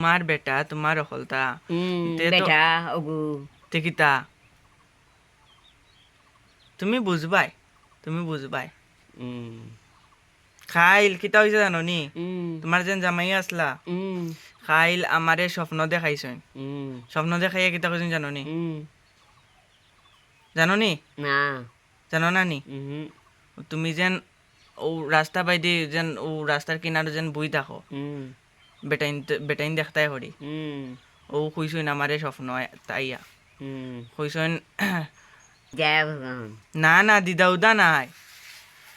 তোমার বেটা তোমার হলতা তে তো বেটা ওগু তে কিতা তুমি বুঝবাই তুমি বুঝবাই উম খাইল কিতা হইছে জানো নি উম তোমার যেন জামাই আসলা উম খাইল আমারে স্বপ্ন দেখাইছেন উম স্বপ্ন দেখাইয়া কিতা কইছেন জানো নি উম জানো নি না জানো না নি উম তুমি যেন ও রাস্তা বাইদি যেন ও রাস্তার কিনারে যেন বই থাকো উম বেটাইন বেটাইন দেখতাই হরি উম ও কইছেন আমারে স্বপ্ন তাইয়া উম কইছেন দেখ না না দিদা উদা নাই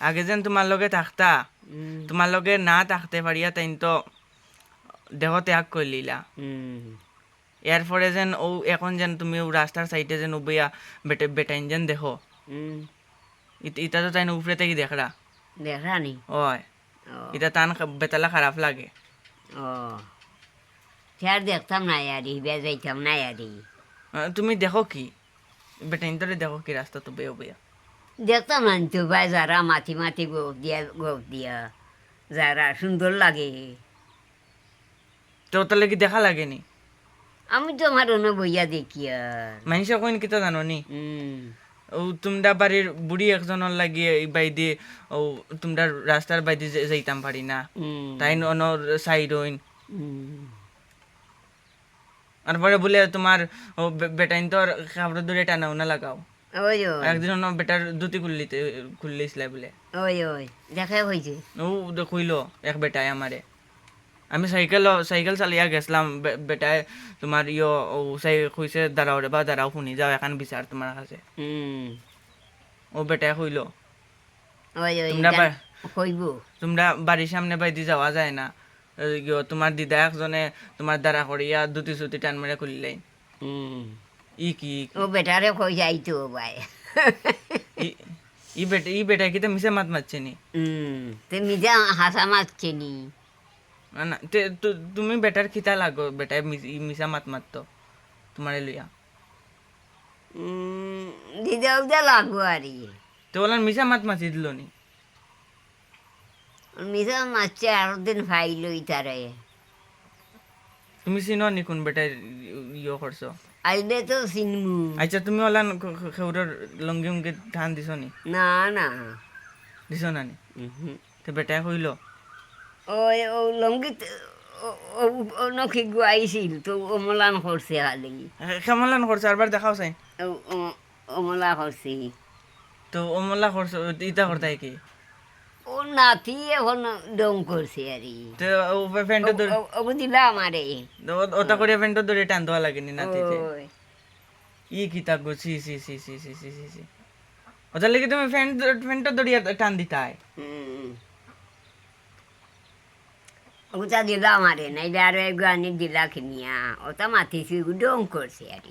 আগে যেন তোমার লগে থাকতা উম তোমার লগে না থাকতে পারিয়া তাইন তো দেহ ত্যাগ করলিলা উম এরপরে যেন ও এখন যেন তুমি ও রাস্তার সাইডে যেন উবিয়া বেটাইন যেন দেখো উম ইটা তো তাই উপরে থেকে দেখরা দেখানি ওই ও ইটা তান বেতালা খারাপ লাগে ও স্যার দেখতাম না আরি বেজাইতাম না আরি তুমি দেখো কি বেটাইন তোরে দেখো কি রাস্তা তো বেয়ে বেয়া দেখতাম না তো ভাই যারা মাটি মাটি গোপ দিয়া যারা সুন্দর লাগে তো তাহলে কি দেখা লাগেনি আমি তো আমার অন্য বইয়া দেখি আর মানুষে কইন কিতা জানো নি উম ও তোমরা বাড়ির বুড়ি একজনের লাগিয়ে এই বাইদি ও তোমরা রাস্তার বাইদি যাইতাম পারি না উম তাই অনর সাইড হইন উম তারপরে বলে তোমার ও বেটাইন তোর কাপড় ধরে টানাও না লাগাও ওই আর ওই একদিন অন্য বেটার ধুতি খুললিছিলা বলে ওই ওই দেখা হয়েছে ও কইলো এক বেটায় আমারে আমি সাইকেল চালিয়া গেছিলাম বেটায় তোমার ও কইছে দাঁড়াও রে বা দাঁড়াও শুনি যাও এখন বিচার তোমার কাছে হুম ও বেটায় কইলো ওই ওই তোমরা কইব তোমরা বাড়ির সামনে বাইদি যাওয়া যায় না তোমার দিদা একজনে তোমার দ্বারা করিয়া দুটি সুতি টান মেরে খুললেন হুম ই কি ও বেটারে কই যাইতো ভাই ই- ই বেটা কি তো মিশে মাত মারছে নি তুমি যা হাসা মারছে নি না না তুমি বেটার খিতা লাগো বেটায় মিশা মাত মারতো তোমার লইয়া দিদা উদা লাগবো আরি তো বললাম মিশা মাত মাছি দিল নি মিশা মারছে আরো দিন ফাইলই তারে তুমি চিনো নি কোন বেটায় করছো আইলে তো চিনমু আচ্ছা তুমি ওলান খেউরের লঙ্গি উঙ্গি ধান দিছ নি না না দিছ না নি উহু। তো বেটায় কইল ওই ও লঙ্গিত নখি গুয়াইছিল তো অমলান করছে খালি কেমন করছো আরবার দেখাও চাই অমলা করছি তো অমলা করছো ইটা করতাই কি ও নাতি এখন ডং করছে আর তো ফ্যানটা ধরে ওগো দিলা আমারে ওটা করে ফ্যানটা ধরে টান দেওয়া লাগেনি নাতিতে ওই ই কি তা গো সি সি সি সি সি সি সি সি ওটার লেগে তুমি ফ্যানটা ধরিয়া টান দিতাই ওটা দিলা আমারে নাইলে আরো এক গানি দিলা কিনিয়া ওটা মাতিছি ডং করছে আর